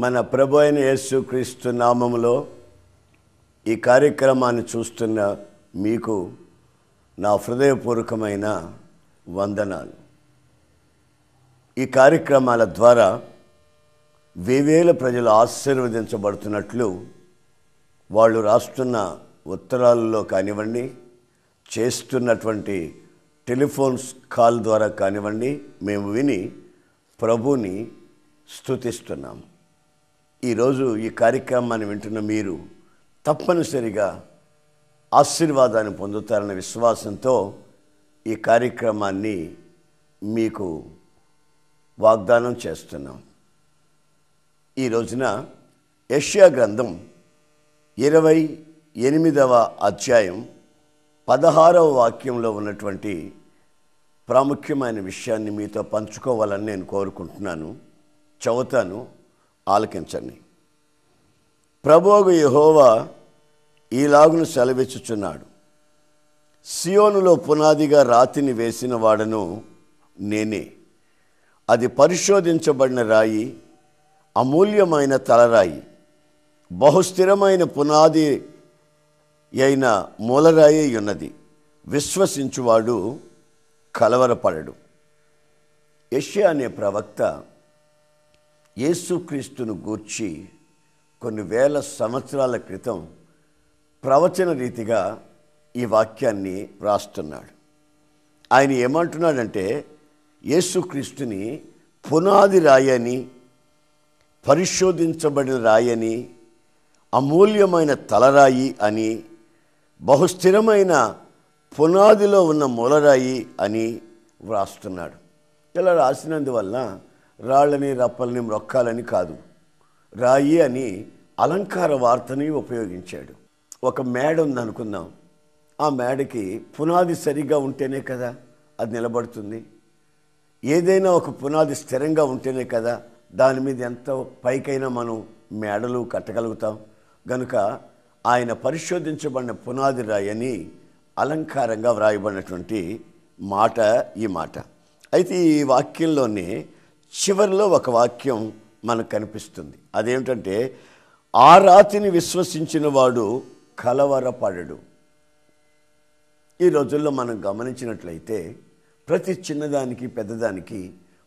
మన ప్రభు అయిన యేసుక్రీస్తు నామములో ఈ కార్యక్రమాన్ని చూస్తున్న మీకు నా హృదయపూర్వకమైన వందనాలు. ఈ కార్యక్రమాల ద్వారా వేవేల ప్రజలు ఆశీర్వదించబడుతున్నట్లు వాళ్ళు రాస్తున్న ఉత్తరాలలో కానివ్వండి, చేస్తున్నటువంటి టెలిఫోన్స్ కాల్ ద్వారా కానివ్వండి, మేము విని ప్రభుని స్తుతిస్తున్నాము. ఈరోజు ఈ కార్యక్రమాన్ని వింటున్న మీరు తప్పనిసరిగా ఆశీర్వాదాన్ని పొందుతారన్న విశ్వాసంతో ఈ కార్యక్రమాన్ని మీకు వాగ్దానం చేస్తున్నాం. ఈ రోజున యెషయా గ్రంథం 28వ అధ్యాయం 16వ వాక్యంలో ఉన్నటువంటి ప్రాముఖ్యమైన విషయాన్ని మీతో పంచుకోవాలని నేను కోరుకుంటున్నాను. చదువుతాను, ఆలకించండి. ప్రభువు యెహోవా ఈలాగున సెలవిచ్చుచున్నాడు, సియోనులో పునాదిగా రాతిని వేసిన వాడను నేనే. అది పరిశోధించబడిన రాయి, అమూల్యమైన తలరాయి, బహుస్థిరమైన పునాది అయిన మూలరాయి ఉన్నది. విశ్వసించువాడు కలవరపడడు. యెషయా అనే ప్రవక్త యేసుక్రీస్తును గూర్చి కొన్ని వేల సంవత్సరాల క్రితం ప్రవచన రీతిగా ఈ వాక్యాన్ని రాస్తున్నాడు. ఆయన ఏమంటున్నాడంటే, యేసుక్రీస్తుని పునాది రాయని, పరిశోధించబడిన రాయని, అమూల్యమైన తలరాయి అని, బహుస్థిరమైన పునాదిలో ఉన్న మూలరాయి అని వ్రాస్తున్నాడు. ఇలా రాసినందువల్ల రాళ్ళని రప్పల్ని మ్రొక్కాలని కాదు, రాయి అని అలంకార వార్తని ఉపయోగించాడు. ఒక మేడ ఉందనుకుందాం, ఆ మేడకి పునాది సరిగ్గా ఉంటేనే కదా అది నిలబడుతుంది. ఏదైనా ఒక పునాది స్థిరంగా ఉంటేనే కదా దాని మీద ఎంత పైకైనా మనం మేడలు కట్టగలుగుతాం. గనుక ఆయన పరిశోధించబడిన పునాది రాయని అలంకారంగా వ్రాయబడినటువంటి మాట ఈ మాట. అయితే ఈ వాక్యంలోనే చివరిలో ఒక వాక్యం మనకు కనిపిస్తుంది. అదేమిటంటే, ఆ రాతిని విశ్వసించిన వాడు కలవరపడడు. ఈ రోజుల్లో మనం గమనించినట్లయితే ప్రతి చిన్నదానికి పెద్దదానికి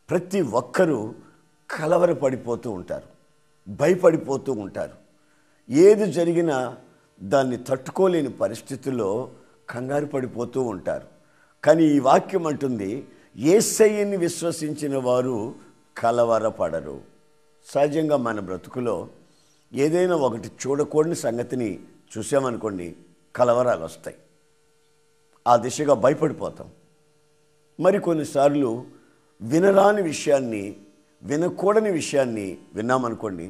ప్రతి ఒక్కరూ కలవరపడిపోతూ ఉంటారు, భయపడిపోతూ ఉంటారు. ఏది జరిగినా దాన్ని తట్టుకోలేని పరిస్థితుల్లో కంగారు పడిపోతూ ఉంటారు. కానీ ఈ వాక్యం అంటుంది, యేసయ్యని విశ్వసించిన వారు కలవరపడరు. సహజంగా మన బ్రతుకులో ఏదైనా ఒకటి చూడకూడని సంగతిని చూసామనుకోండి, కలవరాలు వస్తాయి, ఆ దిశగా భయపడిపోతాం. మరి కొన్నిసార్లు వినరాని విషయాన్ని, వినకూడని విషయాన్ని విన్నామనుకోండి,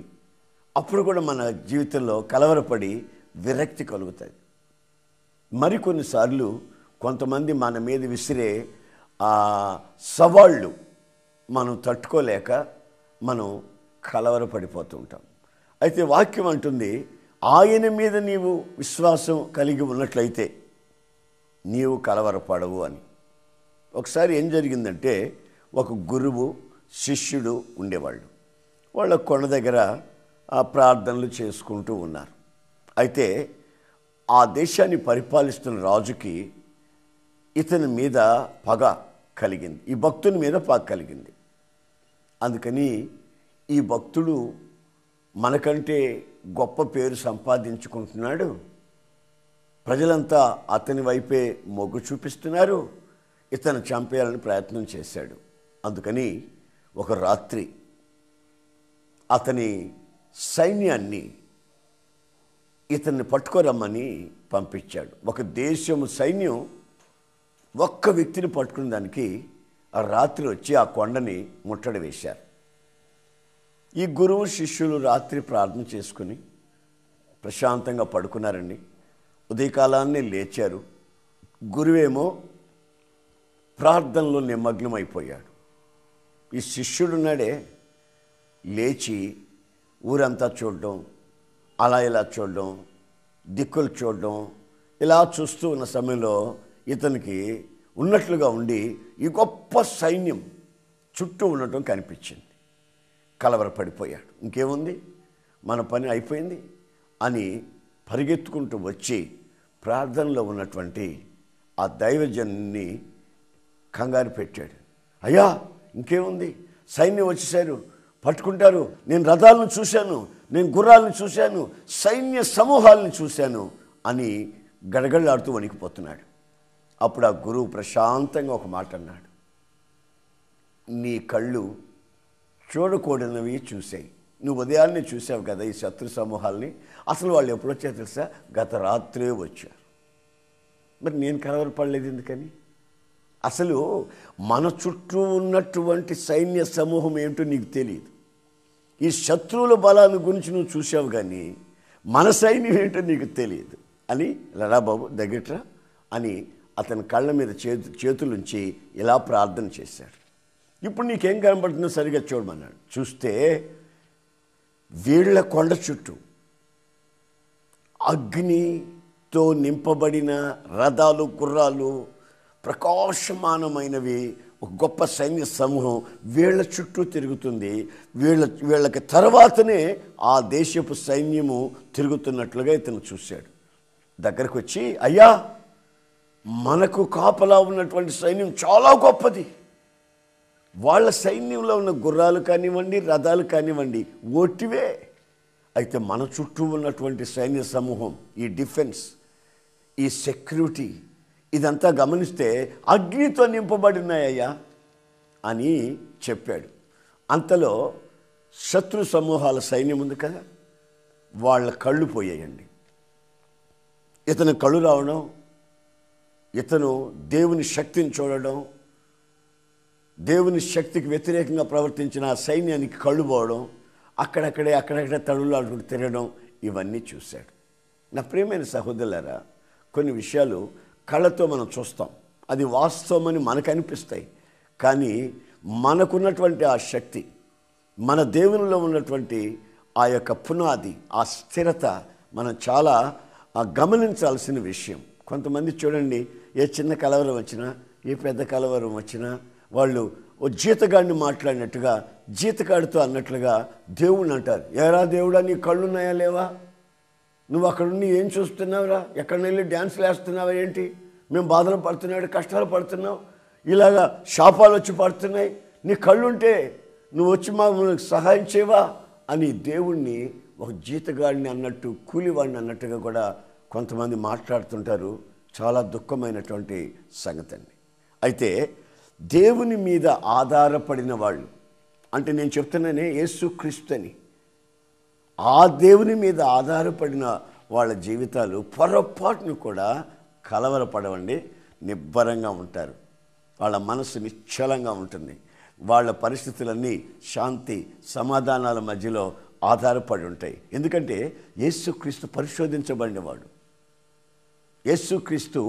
అప్పుడు కూడా మన జీవితంలో కలవరపడి విరక్తి కలుగుతుంది. మరికొన్నిసార్లు కొంతమంది మన మీద విసిరే సవాళ్ళు మనం తట్టుకోలేక మనం కలవరపడిపోతూ ఉంటాం. అయితే వాక్యం అంటుంది, ఆయన మీద నీవు విశ్వాసం కలిగి ఉన్నట్లయితే నీవు కలవరపడవు అని. ఒకసారి ఏం జరిగిందంటే, ఒక గురువు శిష్యుడు ఉండేవాళ్ళు. వాళ్ళ కొండ దగ్గర ప్రార్థనలు చేసుకుంటూ ఉన్నారు. అయితే ఆ దేశాన్ని పరిపాలిస్తున్న రాజుకి ఇతని మీద పగ కలిగింది, ఈ భక్తుని మీద పగ కలిగింది. అందుకని ఈ భక్తుడు మనకంటే గొప్ప పేరు సంపాదించుకుంటున్నాడు, ప్రజలంతా అతని వైపే మొగ్గు చూపిస్తున్నారు, ఇతను చంపేయాలని ప్రయత్నం చేశాడు. అందుకని ఒక రాత్రి అతని సైన్యాన్ని ఇతన్ని పట్టుకోరమ్మని పంపించాడు. ఒక దేశము సైన్యం ఒక్క వ్యక్తిని పట్టుకునే దానికి ఆ రాత్రి వచ్చి ఆ కొండని ముట్టడి వేశారు. ఈ గురువు శిష్యులు రాత్రి ప్రార్థన చేసుకుని ప్రశాంతంగా పడుకున్నారండి. ఉదయకాలాన్ని లేచారు. గురువేమో ప్రార్థనలో నిమగ్నమైపోయాడు. ఈ శిష్యుడున్నాడే లేచి ఊరంతా చూడడం, అలా ఇలా చూడడం, దిక్కులు చూడడం, ఇలా చూస్తూ ఉన్న సమయంలో ఇతనికి ఉన్నట్లుగా ఉండి ఈ గొప్ప సైన్యం చుట్టూ ఉండటం కనిపించింది. కలవరపడిపోయాడు. ఇంకేముంది, మన పని అయిపోయింది అని పరిగెత్తుకుంటూ వచ్చి ప్రార్థనలో ఉన్నటువంటి ఆ దైవజనుని కంగారు పెట్టాడు. అయ్యా, ఇంకేముంది, సైన్యం వచ్చేసారు, పట్టుకుంటారు, నేను రథాలను చూశాను, నేను గుర్రాలను చూశాను, సైన్య సమూహాలను చూశాను అని గడగడలాడుతూ వణికిపోతున్నాడు. అప్పుడు ఆ గురువు ప్రశాంతంగా ఒక మాట అన్నాడు, నీ కళ్ళు చూడకూడనివి చూసాయి. నువ్వు ఉదయాన్నే చూసావు కదా ఈ శత్రు సమూహాల్ని. అసలు వాళ్ళు ఎప్పుడు వచ్చారో తెలుసా? గత రాత్రే వచ్చారు. మరి నేను కలవరపడలేదు ఎందుకని? అసలు మన చుట్టూ ఉన్నటువంటి సైన్య సమూహం ఏంటో నీకు తెలియదు. ఈ శత్రువుల బలాన్ని గురించి నువ్వు చూసావు, కానీ మన సైన్యం ఏంటో నీకు తెలియదు అని, లరా బాబు దగ్గట్రా అని అతని కళ్ళ మీద చేతులుంచి ఇలా ప్రార్థన చేశాడు. ఇప్పుడు నీకేం కనబడుతుందో సరిగా చూడమన్నాడు. చూస్తే వీళ్ళ కొండ చుట్టూ అగ్నితో నింపబడిన రథాలు, గుర్రాలు, ప్రకాశమానమైనవి, ఒక గొప్ప సైన్య సమూహం వీళ్ళ చుట్టూ తిరుగుతుంది. వీళ్ళకి తర్వాతనే ఆ దేశపు సైన్యము తిరుగుతున్నట్లుగా ఇతను చూశాడు. దగ్గరకు వచ్చి, అయ్యా, మనకు కాపలా ఉన్నటువంటి సైన్యం చాలా గొప్పది. వాళ్ళ సైన్యంలో ఉన్న గుర్రాలు కానివ్వండి, రథాలు కానివ్వండి ఒట్టివే. అయితే మన చుట్టూ ఉన్నటువంటి సైన్య సమూహం, ఈ డిఫెన్స్, ఈ సెక్యూరిటీ, ఇదంతా గమనిస్తే అగ్నితో నింపబడినాయ్యా అని చెప్పాడు. అంతలో శత్రు సమూహాల సైన్యం ఉంది కదా, వాళ్ళ కళ్ళు పోయాయండి. ఇతను కళ్ళు రావడం, ఇతను దేవుని శక్తిని చూడడం, దేవుని శక్తికి వ్యతిరేకంగా ప్రవర్తించిన ఆ సైన్యానికి కళ్ళు పోవడం, అక్కడక్కడే తడులాడుకుంటూ తిరగడం, ఇవన్నీ చూశాడు. నా ప్రియమైన సహోదరులారా, కొన్ని విషయాలు కళ్ళతో మనం చూస్తాం, అది వాస్తవమని మనకు అనిపిస్తాయి. కానీ మనకున్నటువంటి ఆ శక్తి, మన దేవునిలో ఉన్నటువంటి ఆ యొక్క పునాది, ఆ స్థిరత మనం చాలా గమనించాల్సిన విషయం. కొంతమంది చూడండి, ఏ చిన్న కలవరం వచ్చినా, ఏ పెద్ద కలవరం వచ్చినా వాళ్ళు ఓ జీతగాడిని మాట్లాడినట్టుగా, జీతగాడితో అన్నట్లుగా దేవుణ్ణి అంటారు. ఏరా దేవుడా, నీ కళ్ళున్నాయా లేవా? నువ్వు అక్కడుండి ఏం చూస్తున్నావురా? ఎక్కడ వెళ్ళి డ్యాన్స్లు వేస్తున్నావా ఏంటి? మేము బాధలు పడుతున్నాడు, కష్టాలు పడుతున్నావు, ఇలాగా శాపాలు వచ్చి పడుతున్నాయి, నీ కళ్ళుంటే నువ్వు వచ్చి మాకు సహాయం చేయవా అని దేవుణ్ణి ఒక జీతగాడిని అన్నట్టు, కూలివాడిని అన్నట్టుగా కూడా కొంతమంది మాట్లాడుతుంటారు. చాలా దుఃఖమైనటువంటి సంగతి అండి. అయితే దేవుని మీద ఆధారపడిన వాళ్ళు, అంటే నేను చెప్తున్నానే యేసుక్రీస్తు అని, ఆ దేవుని మీద ఆధారపడిన వాళ్ళ జీవితాలు పొరపాటును కూడా కలవరపడవండి, నిబ్బరంగా ఉంటారు. వాళ్ళ మనసు నిశ్చలంగా ఉంటుంది. వాళ్ళ పరిస్థితులన్నీ శాంతి సమాధానాల మధ్యలో ఆధారపడి ఉంటాయి. ఎందుకంటే యేసుక్రీస్తు పరిశోధించబడినవాడు. యేసుక్రీస్తు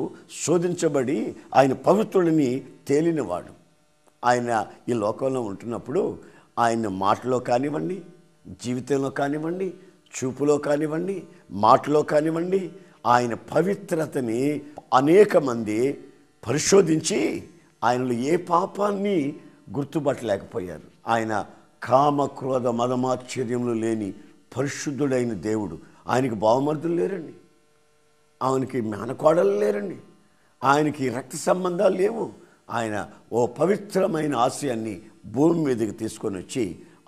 శోధించబడి ఆయన పవిత్రుడిని తేలినవాడు. ఆయన ఈ లోకంలో ఉంటున్నప్పుడు ఆయన మాటలో కానివ్వండి, జీవితంలో కానివ్వండి, చూపులో కానివ్వండి, మాటలో కానివ్వండి, ఆయన పవిత్రతని అనేక మంది పరిశోధించి ఆయనలో ఏ పాపాన్ని గుర్తుపట్టలేకపోయారు. ఆయన కామ, క్రోధ, మదమాశ్చర్యములు లేని పరిశుద్ధుడైన దేవుడు. ఆయనకి బావమరుదులు లేరండి, ఆయనకి మేనకోడలు లేరండి, ఆయనకి రక్త సంబంధాలు లేవు. ఆయన ఓ పవిత్రమైన ఆశయాన్ని భూమి మీదకి తీసుకొని వచ్చి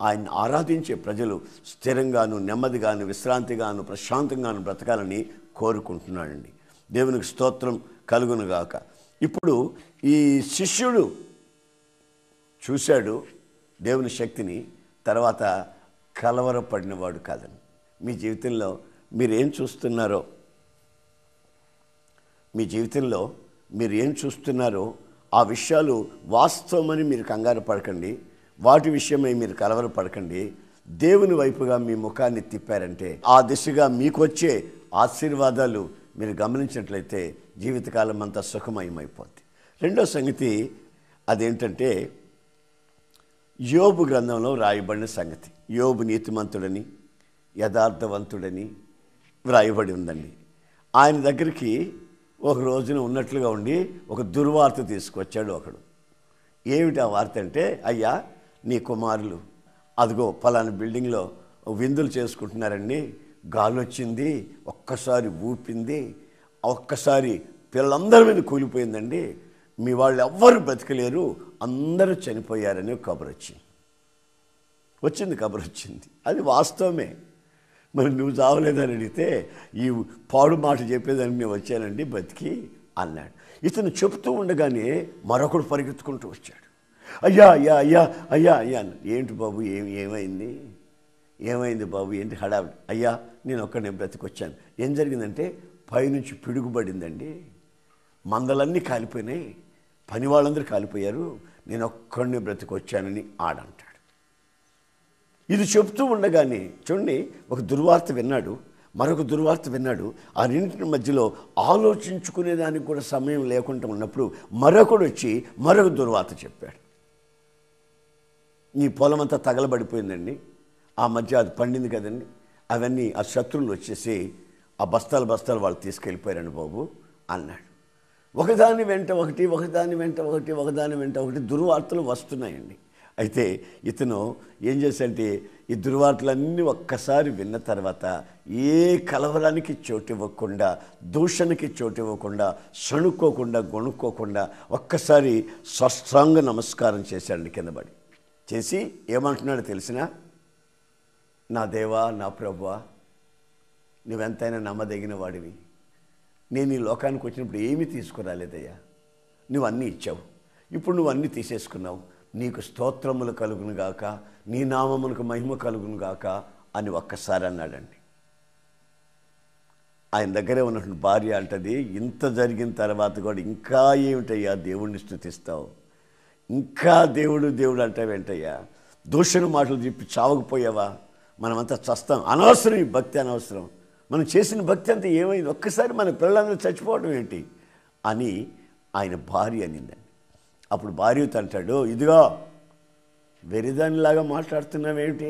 ఆయన ఆరాధించే ప్రజలు స్థిరంగాను, నెమ్మదిగాను, విశ్రాంతిగాను, ప్రశాంతంగాను బ్రతకాలని కోరుకుంటున్నాడండి. దేవునికి స్తోత్రం కలుగునుగాక. ఇప్పుడు ఈ శిష్యుడు చూశాడు దేవుని శక్తిని, తర్వాత కలవరపడినవాడు కాదని. మీ జీవితంలో మీరేం చూస్తున్నారో, మీ జీవితంలో మీరు ఏం చూస్తున్నారో ఆ విషయాలు వాస్తవమని మీరు కంగారు పడకండి, వాటి విషయమై మీరు కలవరపడకండి. దేవుని వైపుగా మీ ముఖాన్ని తిప్పారంటే ఆ దిశగా మీకు వచ్చే ఆశీర్వాదాలు మీరు గమనించినట్లయితే జీవితకాలం అంతా సుఖమయమైపోద్ది. రెండో సంగతి అదేంటంటే, యోబు గ్రంథంలో రాయబడిన సంగతి. యోబు నీతిమంతుడని, యథార్థవంతుడని వ్రాయబడి ఉందండి. ఆయన దగ్గరికి ఒక రోజున ఉన్నట్లుగా ఉండి ఒక దుర్వార్త తీసుకొచ్చాడు ఒకడు. ఏమిటి ఆ వార్త అంటే, అయ్యా, నీ కుమారులు అదిగో పలానా బిల్డింగ్లో విందులు చేసుకుంటున్నారండి, గాలి వచ్చింది, ఒక్కసారి ఊపింది, ఒక్కసారి పిల్లలందరి మీద కూలిపోయిందండి, మీ వాళ్ళు ఎవ్వరు బ్రతకలేరు, అందరూ చనిపోయారని కబురు వచ్చింది. కబురు వచ్చింది, అది వాస్తవమే. మరి నువ్వు చావలేదని అడిగితే ఈ పాడు మాట చెప్పేదానికి నేను వచ్చానండి బతికి అన్నాడు. ఇతను చెప్తూ ఉండగానే మరొకడు పరిగెత్తుకుంటూ వచ్చాడు. అయ్యా అయ్యా అయ్యా అయ్యా అయ్యా అన్న. ఏంటి బాబు, ఏమైంది బాబు, ఏంటి హడావిడి? అయ్యా నేను ఒక్కడే బ్రతికొచ్చాను. ఏం జరిగిందంటే పైనుంచి పిడుగుపడిందండి, మందలన్నీ కాలిపోయినాయి, పని వాళ్ళందరూ కాలిపోయారు, నేను ఒక్కడినే బ్రతికొచ్చానని ఆడంటాడు. ఇది చెప్తూ ఉండగానే చూడండి, ఒక దుర్వార్త విన్నాడు, మరొక దుర్వార్త విన్నాడు. ఆ రెండింటి మధ్యలో ఆలోచించుకునేదానికి కూడా సమయం లేకుండా ఉన్నప్పుడు మరొకడు వచ్చి మరొక దుర్వార్త చెప్పాడు. నీ పొలం అంతా తగలబడిపోయిందండి, ఆ మధ్య అది పండింది కదండి, అవన్నీ ఆ శత్రువులు వచ్చేసి ఆ బస్తాలు వాళ్ళు తీసుకెళ్ళిపోయారండి బాబు అన్నాడు. ఒకదాని వెంట ఒకటి దుర్వార్తలు వస్తున్నాయండి. అయితే ఇతను ఏం చేశాడంటే ఈ దుర్వార్తలన్నీ ఒక్కసారి విన్న తర్వాత ఏ కలవరానికి చోటివ్వకుండా, దూషణకి చోటివ్వకుండా, సణుక్కోకుండా, గొణుక్కోకుండా ఒక్కసారి సాష్టాంగ నమస్కారం చేశాడండి కిందపడి. చేసి ఏమంటున్నాడో తెలిసినా, నా దేవా, నా ప్రభువా, నువ్వెంతైనా నమ్మదగిన వాడివి, నేను ఈ లోకానికి వచ్చినప్పుడు ఏమీ తీసుకురాలేదయ్యా, నువ్వు అన్నీ ఇచ్చావు, ఇప్పుడు నువ్వు అన్నీ తీసేసుకున్నావు, నీకు స్తోత్రములు కలుగును గాక, నీ నామమునకు మహిమ కలుగును గాక అని ఒక్కసారి అన్నాడండి. ఆయన దగ్గరే ఉన్నటువంటి భార్య అంటది, ఇంత జరిగిన తర్వాత కూడా ఇంకా ఏమిటయ్యా దేవుణ్ణి స్తుతిస్తావు, ఇంకా దేవుడు అంటావేంటయ్యా, దూషణ మాటలు చెప్పి చావకపోయావా, మనమంతా చస్తాం, అనవసరం ఈ భక్తి, అనవసరం, మనం చేసిన భక్తి అంతా ఏమైంది, ఒక్కసారి మన పిల్లలందరూ చచ్చిపోవడం ఏంటి అని ఆయన భార్య అనిందండి. అప్పుడు భార్యతో అంటాడు, ఇదిగో వెరిదానిలాగా మాట్లాడుతున్నావేమిటి,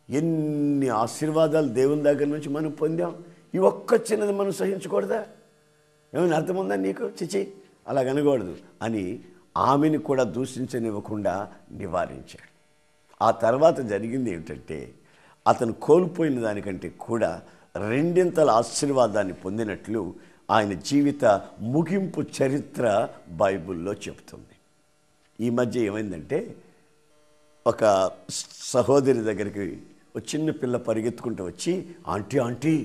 ఎన్ని ఆశీర్వాదాలు దేవుని దగ్గర నుంచి మనం పొందాం, ఈ ఒక్క చిన్నది మనం సహించకూడదా, ఏమైనా అర్థముందా నీకు, చిచి అలాగనకూడదు అని ఆమెను కూడా దూషించనివ్వకుండా నివారించాడు. ఆ తర్వాత జరిగింది ఏమిటంటే, అతను కోల్పోయిన దానికంటే కూడా రెండింతల ఆశీర్వాదాన్ని పొందినట్లు ఆయన జీవిత ముగింపు చరిత్ర బైబిల్లో చెబుతుంది. ఈ మధ్య ఏమైందంటే, ఒక సహోదరి దగ్గరికి ఒక చిన్న పిల్ల పరిగెత్తుకుంటూ వచ్చి, ఆంటీ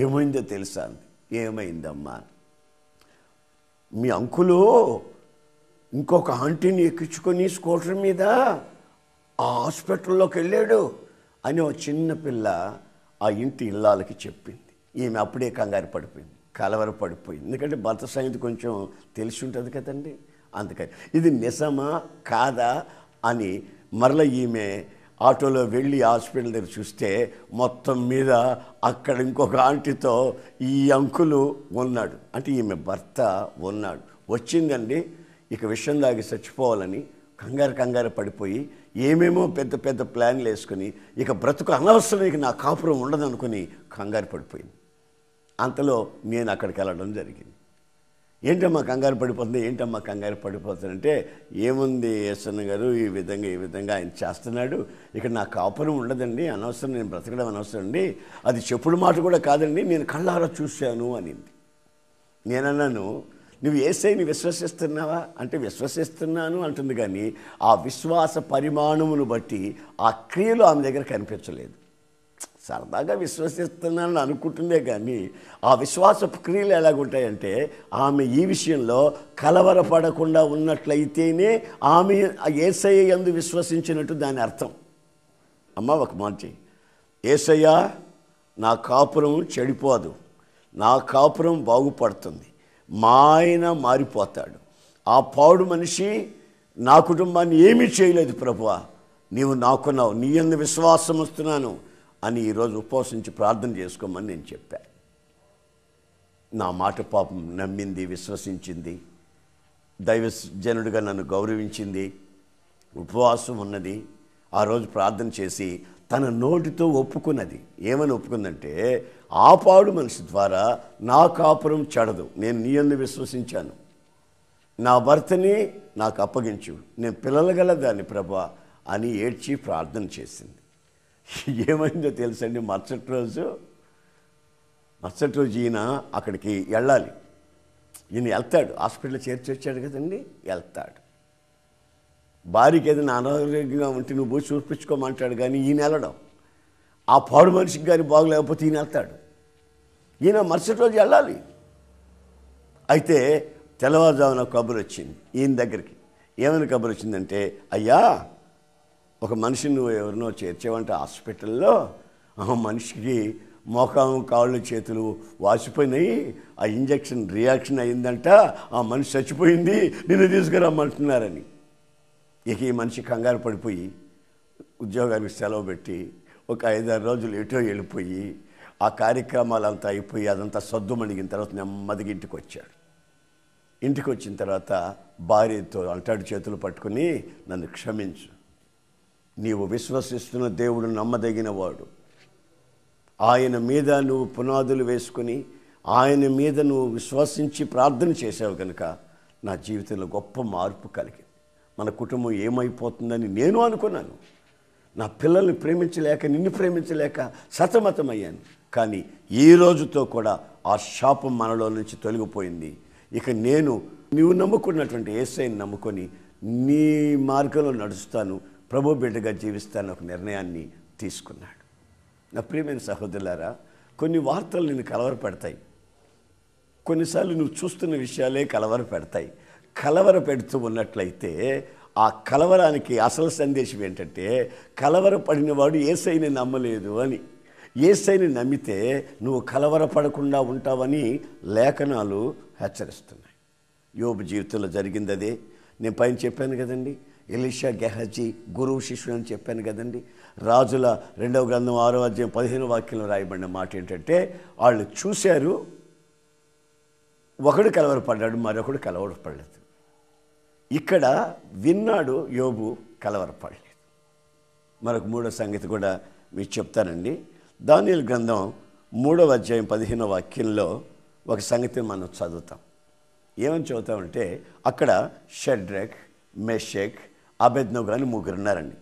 ఏమైందో తెలుసా అంది. ఏమైందమ్మా, మీ అంకులు ఇంకొక ఆంటీని ఎక్కించుకొని స్కూటర్ మీద ఆ హాస్పిటల్లోకి వెళ్ళాడు అని ఒక చిన్న పిల్ల ఆ ఇంటి ఇల్లాలకి చెప్పింది. ఈమె అప్పుడే కంగారు పడిపోయింది, కలవరపడిపోయింది, ఎందుకంటే భర్త సంగతి కొంచెం తెలిసి ఉంటుంది కదండి. అందుకని ఇది నిజమా కాదా అని మరల ఈమె ఆటోలో వెళ్ళి హాస్పిటల్ దగ్గర చూస్తే మొత్తం మీద అక్కడ ఇంకొక ఆంటీతో ఈ అంకులు ఉన్నాడు, అంటే ఈమె భర్త ఉన్నాడు. వచ్చిందండి ఇక విషయం దాగి చచ్చిపోవాలని కంగారు పడిపోయి ఏమేమో పెద్ద ప్లాన్లు వేసుకొని ఇక బ్రతుకు అనవసరం, ఇక నా కాపురం ఉండదనుకుని కంగారు పడిపోయింది. అంతలో నేను అక్కడికి వెళ్ళడం జరిగింది. ఏంటమ్మా కంగారు పడిపోతుందంటే, ఏముంది ఎస్ఎన్ గారు, ఈ విధంగా ఆయన చేస్తున్నాడు, ఇక నా కాపురం ఉండదండి, అనవసరం, నేను బ్రతకడం అనవసరం అండి, అది చెప్పుడు మాట కూడా కాదండి, నేను కళ్ళారా చూశాను అనింది. నేనన్నాను, నువ్వు యేసయ్యని విశ్వసిస్తున్నావా అంటే విశ్వసిస్తున్నాను అంటుంది, కానీ ఆ విశ్వాస పరిమాణమును బట్టి ఆ క్రియలు ఆమె దగ్గర కనిపించలేదు. సరదాగా విశ్వసిస్తున్నానని అనుకుంటుందే కానీ ఆ విశ్వాస క్రియలు ఎలాగుంటాయంటే, ఆమె ఈ విషయంలో కలవరపడకుండా ఉన్నట్లయితేనే ఆమె యేసయ్య యందు విశ్వసించినట్టు దాని అర్థం. అమ్మ ఒక మాట చెయ్యి, యేసయ్య నా కాపురం చెడిపోదు, నా కాపురం బాగుపడుతుంది, మా ఆయన మారిపోతాడు, ఆ పాడు మనిషి నా కుటుంబాన్ని ఏమీ చేయలేదు ప్రభువా, నీవు నాకున్నావు, నీ యందు విశ్వాసం వస్తున్నాను అని ఈరోజు ఉపవాసించి ప్రార్థన చేసుకోమని నేను చెప్పాను. నా మాట పాపం నమ్మింది, విశ్వసించింది, దైవజనుడిగా నన్ను గౌరవించింది, ఉపవాసం ఉన్నది. ఆ రోజు ప్రార్థన చేసి తన నోటితో ఒప్పుకున్నది. ఏమని ఒప్పుకుందంటే, ఆ పాడు మనిషి ద్వారా నా కాపురం చెడదు, నేను నీ యందు విశ్వసించాను, నా భర్తని నాకు అప్పగించు, నేను పిల్లలు గల దాన్ని ప్రభువా అని ఏడ్చి ప్రార్థన చేసింది. ఏమైందో తెలుసండి, మరుసటి రోజు ఈయన అక్కడికి వెళ్ళాలి. ఈయన వెళ్తాడు, హాస్పిటల్లో చేర్చి వచ్చాడు కదండి, వెళ్తాడు. భార్యకి ఏదైనా అనారోగ్యంగా ఉంటే నువ్వు పోయి చూపించుకోమంటాడు, కానీ ఈయన వెళ్ళడం. ఆ పాడు మనిషికి కానీ బాగలేకపోతే ఈయన వెళ్తాడు. ఈయన మరుసటి రోజు వెళ్ళాలి. అయితే తెల్లవారుజామున కబురు వచ్చింది ఈయన దగ్గరికి. ఏమైనా కబురు వచ్చిందంటే, అయ్యా ఒక మనిషిని నువ్వు ఎవరినో చేర్చేవంట హాస్పిటల్లో, ఆ మనిషికి మోకాము కాళ్ళు చేతులు వాసిపోయినాయి, ఆ ఇంజక్షన్ రియాక్షన్ అయిందంట, ఆ మనిషి చచ్చిపోయింది, నిన్ను తీసుకురమ్మంటున్నారని. ఇక ఈ మనిషి కంగారు పడిపోయి ఉద్యోగానికి సెలవు పెట్టి ఒక 5-6 రోజులు ఎటో వెళ్ళిపోయి ఆ కార్యక్రమాలంతా అయిపోయి అదంతా సద్దుమణిగిన తర్వాత నెమ్మదిగా ఇంటికి వచ్చాడు. ఇంటికి వచ్చిన తర్వాత భార్యతో అంటాడు, చేతులు పట్టుకుని, నన్ను క్షమించు, నీవు విశ్వసిస్తున్న దేవుడు నమ్మదగిన వాడు, ఆయన మీద నువ్వు పునాదులు వేసుకుని ఆయన మీద నువ్వు విశ్వసించి ప్రార్థన చేసావు కనుక నా జీవితంలో గొప్ప మార్పు కలిగింది. మన కుటుంబం ఏమైపోతుందని నేను అనుకున్నాను. నా పిల్లల్ని ప్రేమించలేక, నిన్ను ప్రేమించలేక సతమతమయ్యాను. కానీ ఈ రోజుతో కూడా ఆ శాపం మనలో నుంచి తొలగిపోయింది. ఇక నేను నీవు నమ్ముకున్నటువంటి యేసయ్యని నమ్ముకొని నీ మార్గంలో నడుస్తాను, ప్రభు బిడ్డగా జీవిస్తాను ఒక నిర్ణయాన్ని తీసుకున్నాడు. నా ప్రియమైన సహోదరులారా, కొన్ని వార్తలు నిన్ను కలవరపెడతాయి. కొన్నిసార్లు నువ్వు చూస్తున్న విషయాలే కలవరపెడతాయి. కలవరపెడుతూ ఉన్నట్లయితే ఆ కలవరానికి అసలు సందేశం ఏంటంటే, కలవరపడినవాడు యేసయ్యని నమ్మలేదు అని. యేసయ్యని నమ్మితే నువ్వు కలవరపడకుండా ఉంటావని లేఖనాలు హెచ్చరిస్తున్నాయి. యోబు జీవితంలో జరిగింది అదే. నేను పైన చెప్పాను కదండి, ఎలీషా గెహజీ గురువు శిష్యుడు అని చెప్పాను కదండి. రాజుల 2వ గ్రంథం 6వ అధ్యాయం 15వ వాక్యంలో రాయబడిన మాట ఏంటంటే, వాళ్ళు చూశారు, ఒకడు కలవరపడ్డాడు, మరొకడు కలవరపడలేదు. ఇక్కడ విన్నాడు యోబు, కలవరపడలేదు. మరొక 3వ సంగతి కూడా మీకు చెప్తానండి. దానియేలు గ్రంథం 3వ అధ్యాయం 15వ వాక్యంలో ఒక సంగతిని మనం చదువుతాం. ఏమని చదువుతామంటే, అక్కడ షడ్రక్, మెషక్, అబేద్నెగో అని 3 ఉన్నారండి.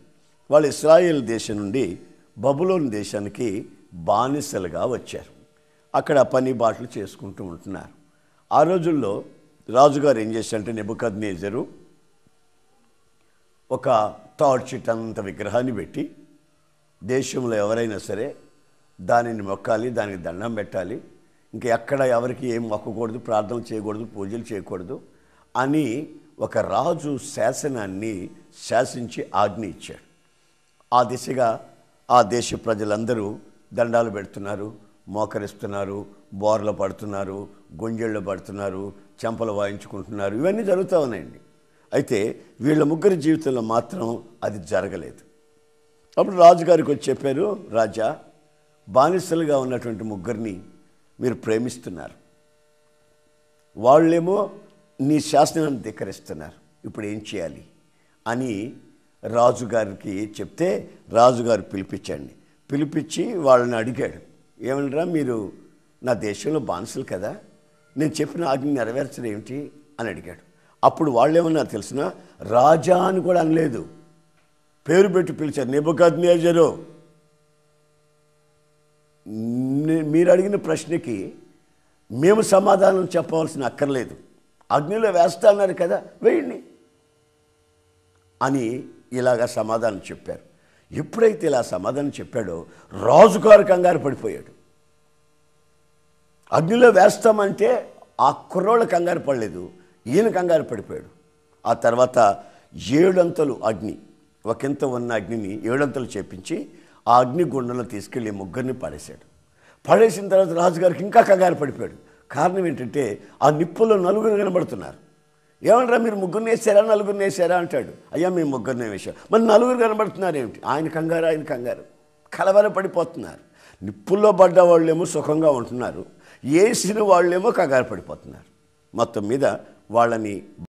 వాళ్ళు ఇశ్రాయేల్ దేశం నుండి బబులోను దేశానికి బానిసలుగా వచ్చారు. అక్కడ పని బాటలు చేసుకుంటూ ఉంటున్నారు. ఆ రోజుల్లో రాజుగారు ఏం చేశారంటే, నెబుకద్నెజరు ఒక తాడు చెట్టంత విగ్రహాన్ని పెట్టి, దేశంలో ఎవరైనా సరే దానిని మొక్కాలి, దానికి దండం పెట్టాలి, ఇంకా ఎక్కడ ఎవరికి ఏం మొక్కకూడదు, ప్రార్థన చేయకూడదు, పూజలు చేయకూడదు అని ఒక రాజు శాసనాన్ని శాసించి ఆజ్ఞ ఇచ్చాడు. ఆ దిశగా ఆ దేశ ప్రజలందరూ దండాలు పెడుతున్నారు, మోకరిస్తున్నారు, బోర్లు పడుతున్నారు, గుంజళ్ళు పడుతున్నారు, చెంపలు వాయించుకుంటున్నారు. ఇవన్నీ జరుగుతూ ఉన్నాయండి. అయితే వీళ్ళ ముగ్గురి జీవితంలో మాత్రం అది జరగలేదు. అప్పుడు రాజుగారికి వచ్చి చెప్పారు, రాజా, బానిసలుగా ఉన్నటువంటి ముగ్గురిని మీరు ప్రేమిస్తున్నారు, వాళ్ళేమో నీ శాసనాన్ని ధిక్కరిస్తున్నారు, ఇప్పుడు ఏం చేయాలి అని రాజుగారికి చెప్తే, రాజుగారు పిలిపించి వాళ్ళని అడిగాడు, ఏమనరా మీరు నా దేశంలో బానిసలు కదా, నేను చెప్పిన ఆజ్ఞ నెరవేర్చడం ఏమిటి అని అడిగాడు. అప్పుడు వాళ్ళు ఏమన్నారు తెలిసిన, రాజా అని కూడా అనలేదు, పేరు పెట్టి పిలిచారు, నెబుకద్నెజరు, మీరు అడిగిన ప్రశ్నకి మేము సమాధానం చెప్పవలసిన అక్కర్లేదు, అగ్నిలో వేస్తా అన్నారు కదా, వేయండి అని ఇలాగా సమాధానం చెప్పారు. ఎప్పుడైతే ఇలా సమాధానం చెప్పాడో రాజుగారు కంగారు పడిపోయాడు. అగ్నిలో వేస్తామంటే ఆ కుర్రోళ్ళు కంగారు పడలేదు, ఈయన కంగారు పడిపోయాడు. ఆ తర్వాత 7 అంతలు అగ్ని, ఒకంత ఉన్న అగ్నిని 7 అంతలు చేపించి ఆ అగ్ని గుండంలో తీసుకెళ్ళి ముగ్గురిని పడేశాడు. పడేసిన తర్వాత రాజుగారికి ఇంకా కంగారు పడిపోయాడు. కారణం ఏంటంటే, ఆ నిప్పులో 4 కనబడుతున్నారు. ఏమనరా మీరు 3 వేసారా 4 వేసారా అంటాడు. అయ్యా మేము 3 వేసాం, మరి 4 కనబడుతున్నారు ఏమిటి? ఆయన కంగారు కలవరపడిపోతున్నారు. నిప్పుల్లో పడ్డ వాళ్ళేమో సుఖంగా ఉంటున్నారు, వేసిన వాళ్ళేమో కంగారు పడిపోతున్నారు. మొత్తం మీద వాళ్ళని